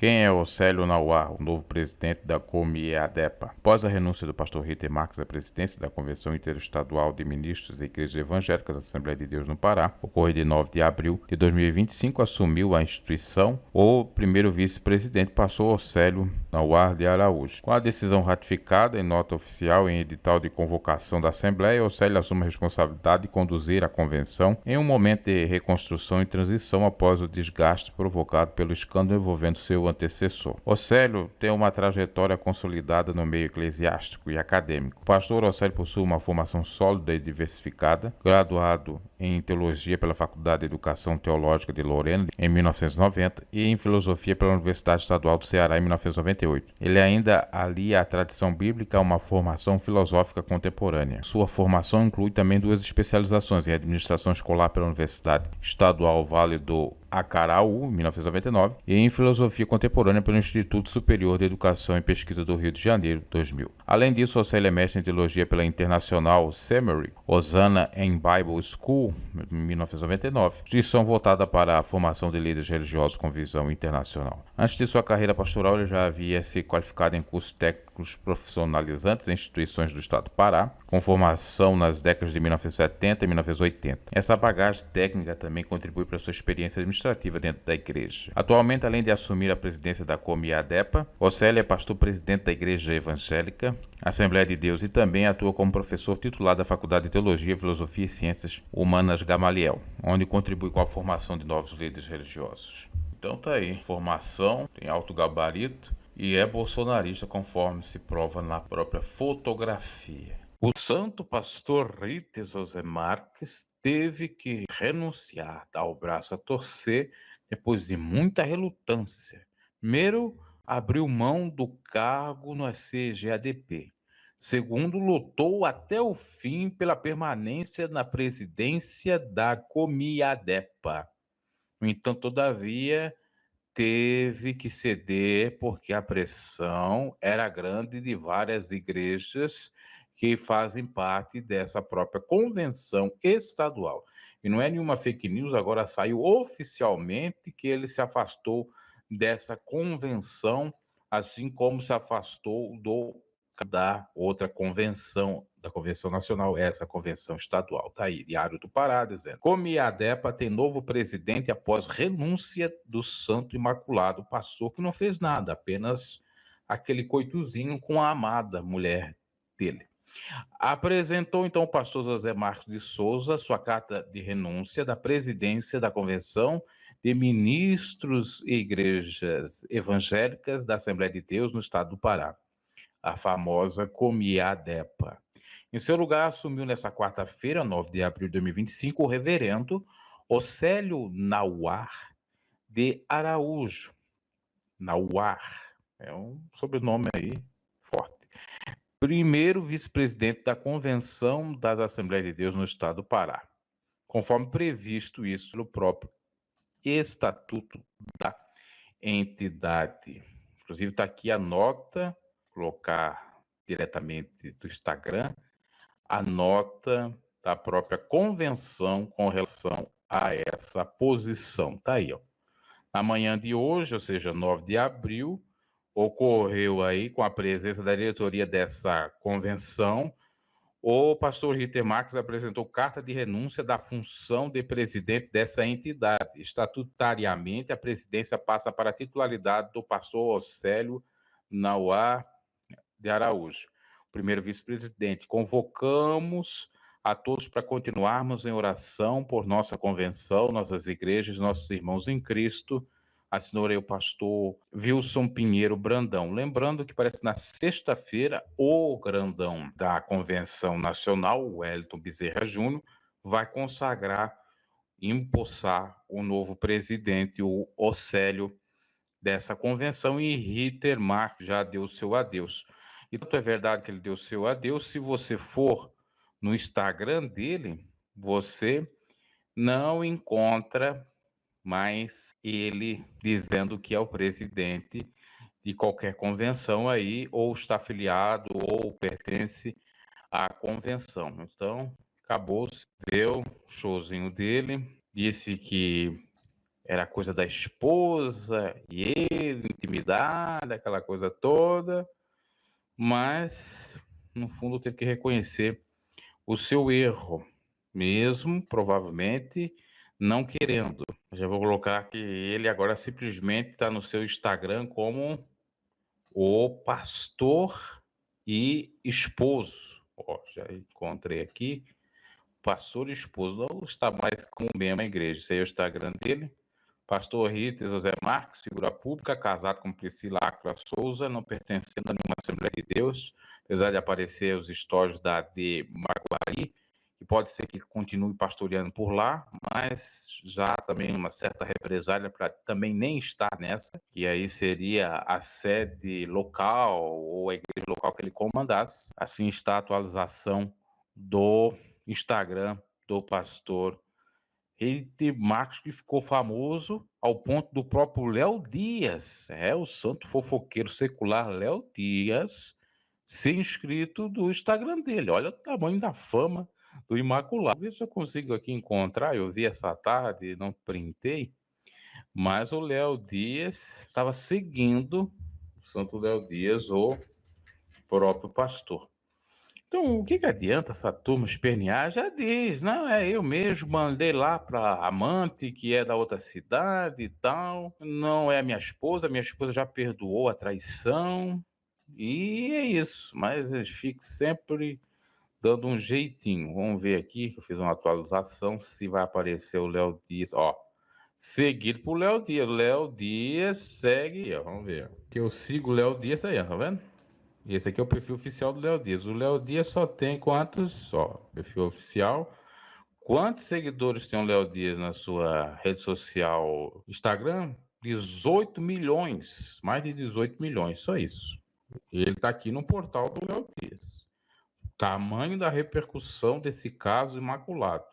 Quem é Océlio Nauá, o novo presidente da Comiadepa? Após a renúncia do pastor Ritter Marques à presidência da Convenção Interestadual de Ministros da Igreja Evangélica da Assembleia de Deus no Pará, ocorrida em 9 de abril de 2025, assumiu a instituição o primeiro vice-presidente, pastor Océlio Nauá de Araújo. Com a decisão ratificada em nota oficial em edital de convocação da Assembleia, Océlio assume a responsabilidade de conduzir a convenção em um momento de reconstrução e transição após o desgaste provocado pelo escândalo envolvendo seu antecessor. Océlio tem uma trajetória consolidada no meio eclesiástico e acadêmico. O pastor Océlio possui uma formação sólida e diversificada, graduado em teologia pela Faculdade de Educação Teológica de Lorena em 1990 e em filosofia pela Universidade Estadual do Ceará em 1998. Ele ainda alia a tradição bíblica a uma formação filosófica contemporânea. Sua formação inclui também duas especializações em administração escolar pela Universidade Estadual Vale do Acaraú, em 1999, e em Filosofia Contemporânea pelo Instituto Superior de Educação e Pesquisa do Rio de Janeiro, 2000. Além disso, Océlio é mestre em Teologia pela International Seminary, Hosanna and Bible School, em 1999, instituição voltada para a formação de líderes religiosos com visão internacional. Antes de sua carreira pastoral, ele já havia se qualificado em cursos técnicos profissionalizantes em instituições do estado do Pará, com formação nas décadas de 1970 e 1980. Essa bagagem técnica também contribui para sua experiência administrativa dentro da igreja. Atualmente, além de assumir a presidência da Comiadepa, Océlio é pastor-presidente da Igreja Evangélica, Assembleia de Deus, e também atua como professor titular da Faculdade de Teologia, Filosofia e Ciências Humanas Gamaliel, onde contribui com a formação de novos líderes religiosos. Então tá aí, formação, tem alto gabarito e é bolsonarista conforme se prova na própria fotografia. O santo pastor Ritter José Marques teve que renunciar, dar o braço a torcer depois de muita relutância. Primeiro, abriu mão do cargo no CGADP. Segundo, lutou até o fim pela permanência na presidência da Comiadepa. No entanto, todavia, teve que ceder porque a pressão era grande de várias igrejas que fazem parte dessa própria convenção estadual. E não é nenhuma fake news, agora saiu oficialmente que ele se afastou dessa convenção, assim como se afastou da outra convenção, da Convenção Nacional, essa convenção estadual. Tá aí, Diário do Pará, dizendo: Comiadepa tem novo presidente após renúncia do Santo Imaculado, pastor que não fez nada, apenas aquele coitozinho com a amada mulher dele. Apresentou então o pastor José Marcos de Souza sua carta de renúncia da presidência da Convenção de Ministros e Igrejas Evangélicas da Assembleia de Deus no estado do Pará, a famosa Comiadepa. Em seu lugar, assumiu nesta quarta-feira, 9 de abril de 2025, o reverendo Océlio Nauar de Araújo. Nauar, é um sobrenome aí forte. Primeiro vice-presidente da Convenção das Assembleias de Deus no estado do Pará, conforme previsto isso pelo próprio Estatuto da entidade. Inclusive está aqui a nota, colocar diretamente do Instagram, a nota da própria convenção com relação a essa posição. Tá aí, ó. Na manhã de hoje, ou seja, 9 de abril, ocorreu aí, com a presença da diretoria dessa convenção, o pastor Ritter Marques apresentou carta de renúncia da função de presidente dessa entidade. Estatutariamente, a presidência passa para a titularidade do pastor Océlio Nauá de Araújo, primeiro vice-presidente. Convocamos a todos para continuarmos em oração por nossa convenção, nossas igrejas, nossos irmãos em Cristo. Assinou aí o pastor Wilson Pinheiro Brandão. Lembrando que parece que na sexta-feira o grandão da Convenção Nacional, o Wellington Bezerra Júnior, vai consagrar, empossar o novo presidente, o Océlio, dessa convenção, e Ritter Marques já deu seu adeus. E tanto é verdade que ele deu seu adeus, se você for no Instagram dele, você não encontra mais ele dizendo que é o presidente de qualquer convenção aí, ou está afiliado, ou pertence à convenção. Então, acabou, deu o showzinho dele, disse que era coisa da esposa e ele, intimidade, aquela coisa toda, mas no fundo teve que reconhecer o seu erro, mesmo provavelmente não querendo. Já vou colocar que ele agora simplesmente está no seu Instagram como o pastor e esposo. Ó, já encontrei aqui. Pastor e esposo. Não está mais como membro da igreja. Esse aí é o Instagram dele. Pastor Rita José Marques, figura pública, casado com Priscila Áquila Souza, não pertencendo a nenhuma Assembleia de Deus, apesar de aparecer os stories da AD Maguari, que pode ser que continue pastoreando por lá, mas já também uma certa represália para também nem estar nessa, que aí seria a sede local ou a igreja local que ele comandasse. Assim está a atualização do Instagram do pastor Rita Marques, que ficou famoso ao ponto do próprio Léo Dias, o santo fofoqueiro secular Léo Dias, ser inscrito do Instagram dele. Olha o tamanho da fama do Imaculado. Vê se eu consigo aqui encontrar, eu vi essa tarde, não printei, mas o Léo Dias estava seguindo o santo Léo Dias, o próprio pastor. Então, o que adianta essa turma espernear? Já diz, não, eu mesmo mandei lá para amante, que é da outra cidade e tal, não é minha esposa já perdoou a traição, e é isso, mas eles ficam sempre dando um jeitinho. Vamos ver aqui, que eu fiz uma atualização, se vai aparecer o Léo Dias, ó, seguido por Léo Dias segue, ó, vamos ver, que eu sigo o Léo Dias aí, tá vendo? Esse aqui é o perfil oficial do Léo Dias. O Léo Dias só tem quantos? Ó, perfil oficial. Quantos seguidores tem o Léo Dias na sua rede social Instagram? 18 milhões. Mais de 18 milhões, só isso. E ele está aqui no portal do Léo Dias. Tamanho da repercussão desse caso imaculado.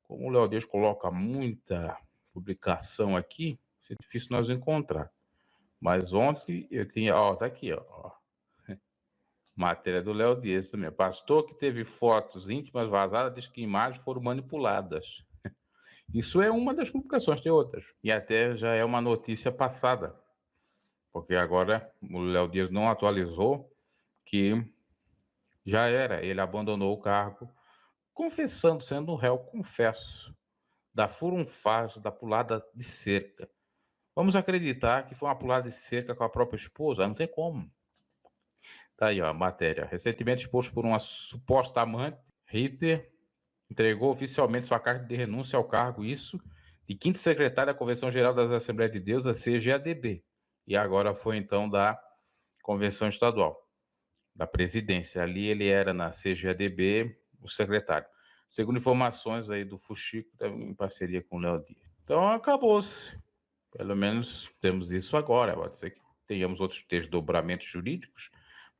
Como o Léo Dias coloca muita publicação aqui, é difícil nós encontrar. Mas ontem eu tinha, ó, tá aqui, ó. Matéria do Léo Dias também. Pastor que teve fotos íntimas vazadas diz que imagens foram manipuladas. Isso é uma das publicações, tem outras. E até já é uma notícia passada. Porque agora o Léo Dias não atualizou que já era. Ele abandonou o cargo, confessando, sendo um réu, confesso, da furunfagem, da pulada de cerca. Vamos acreditar que foi uma pulada de cerca com a própria esposa? Não tem como. Tá aí, ó, a matéria. Recentemente exposto por uma suposta amante, Ritter entregou oficialmente sua carta de renúncia ao cargo, isso, de quinto secretário da Convenção Geral das Assembleias de Deus, a CGADB. E agora foi, então, da Convenção Estadual, da presidência. Ali ele era, na CGADB, o secretário. Segundo informações aí do Fuxico, em parceria com o Léo Dias. Então, acabou-se. Pelo menos temos isso agora. Pode ser que tenhamos outros desdobramentos jurídicos,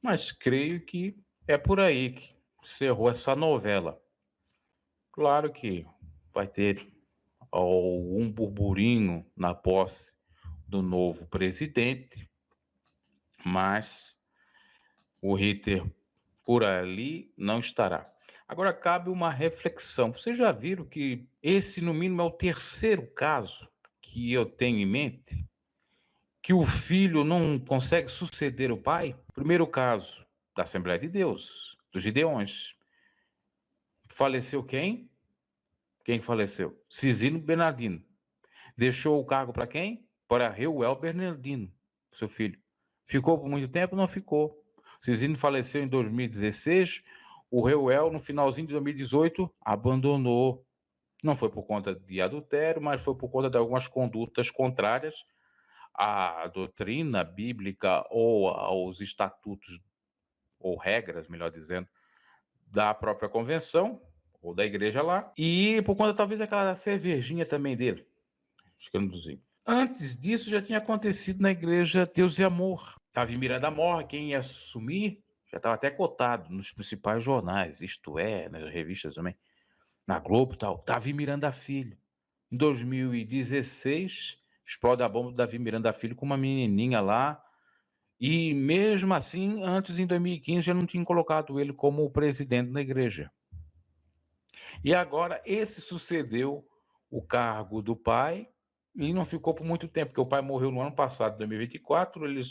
mas creio que é por aí que encerrou essa novela. Claro que vai ter algum burburinho na posse do novo presidente, mas o Ritter por ali não estará. Agora cabe uma reflexão. Vocês já viram que esse, no mínimo, é o terceiro caso que eu tenho em mente, que o filho não consegue suceder o pai? Primeiro caso, da Assembleia de Deus, dos Gideões. Faleceu quem? Quem faleceu? Cisino Bernardino. Deixou o cargo para quem? Para Reuel Bernardino, seu filho. Ficou por muito tempo? Não ficou. Cisino faleceu em 2016. O Reuel, no finalzinho de 2018, abandonou. Não foi por conta de adultério, mas foi por conta de algumas condutas contrárias à doutrina bíblica ou aos estatutos, ou regras, melhor dizendo, da própria convenção, ou da igreja lá, e por conta talvez daquela cervejinha também dele. Antes disso já tinha acontecido na igreja Deus e Amor. Davi Miranda morre, quem ia assumir já estava até cotado nos principais jornais, isto é, nas revistas também, na Globo e tal, Davi Miranda Filho. Em 2016, explode a bomba do Davi Miranda Filho com uma menininha lá, e mesmo assim, antes, em 2015, já não tinham colocado ele como presidente da igreja. E agora, esse sucedeu o cargo do pai, E não ficou por muito tempo, porque o pai morreu no ano passado, 2024, ele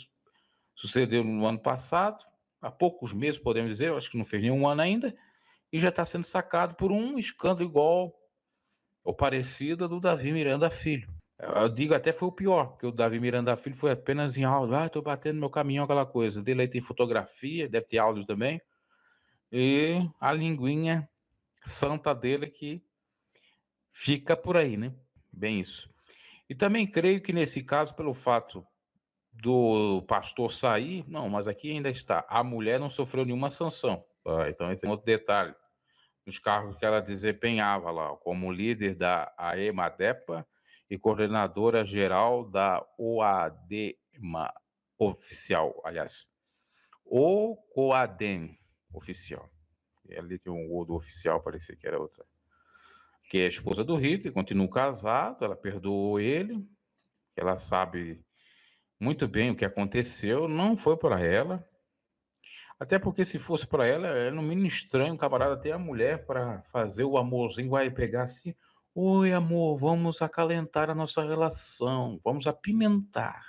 sucedeu no ano passado, há poucos meses, podemos dizer, eu acho que não fez nenhum ano ainda, e já está sendo sacado por um escândalo igual ou parecido do Davi Miranda Filho. Eu digo até foi o pior, porque o Davi Miranda Filho foi apenas em áudio. Estou batendo meu caminhão, aquela coisa. Dele aí tem fotografia, deve ter áudio também. E a linguinha santa dele que fica por aí, né? Bem isso. E também creio que nesse caso, pelo fato do pastor sair, não, mas aqui ainda está. A mulher não sofreu nenhuma sanção. Então, esse é outro detalhe. Os cargos que ela desempenhava lá, como líder da AEMADEPA e coordenadora geral da OADEMA oficial, aliás, o COADEM oficial. Ali tem um O do oficial, parecia que era outra. Que é a esposa do Hitler, continua casado, ela perdoou ele, ela sabe muito bem o que aconteceu, não foi para ela, até porque se fosse para ela, é no mínimo estranho um camarada ter a mulher para fazer o amorzinho, vai pegar assim, oi amor, vamos acalentar a nossa relação, vamos apimentar.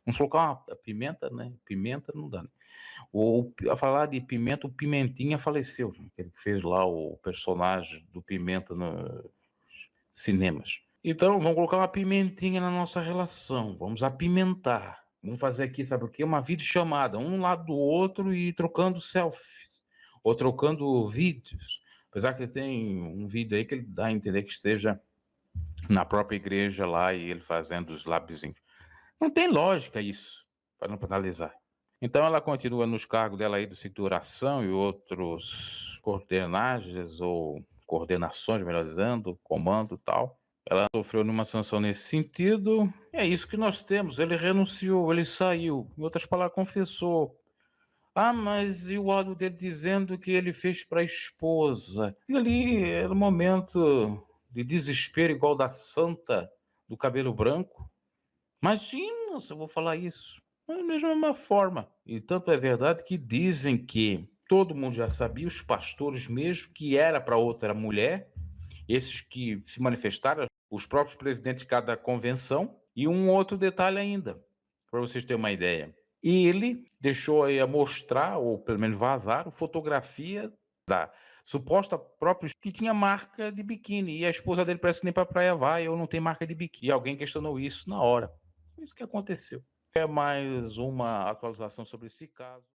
Vamos colocar uma pimenta, né? Pimenta não dá. Né? Ou a falar de pimenta, o Pimentinha faleceu. Né? Ele fez lá o personagem do Pimenta nos cinemas. Então, vamos colocar uma pimentinha na nossa relação. Vamos apimentar. Vamos fazer aqui, sabe o quê? Uma videochamada, um lado do outro e trocando selfies. Ou trocando vídeos. Apesar que tem um vídeo aí que ele dá a entender que esteja na própria igreja lá e ele fazendo os lábiozinhos. Não tem lógica isso, para não analisar. Então ela continua nos cargos dela aí de secturação e outros coordenagens ou coordenações, melhor dizendo, comando e tal. Ela sofreu nenhuma sanção nesse sentido. É isso que nós temos. Ele renunciou, ele saiu. Em outras palavras, confessou. Ah, mas e o áudio dele dizendo que ele fez para a esposa? E ali era um momento de desespero igual da santa do cabelo branco. Imagina se eu vou falar isso. É da mesma forma. E tanto é verdade que dizem que todo mundo já sabia, os pastores mesmo, que era para outra mulher, esses que se manifestaram, os próprios presidentes de cada convenção, e um outro detalhe ainda, para vocês terem uma ideia. E ele deixou aí a mostrar, ou pelo menos vazar, fotografia da suposta própria que tinha marca de biquíni. E a esposa dele parece que nem para praia vai, ou não tem marca de biquíni. E alguém questionou isso na hora. Isso que aconteceu. É mais uma atualização sobre esse caso.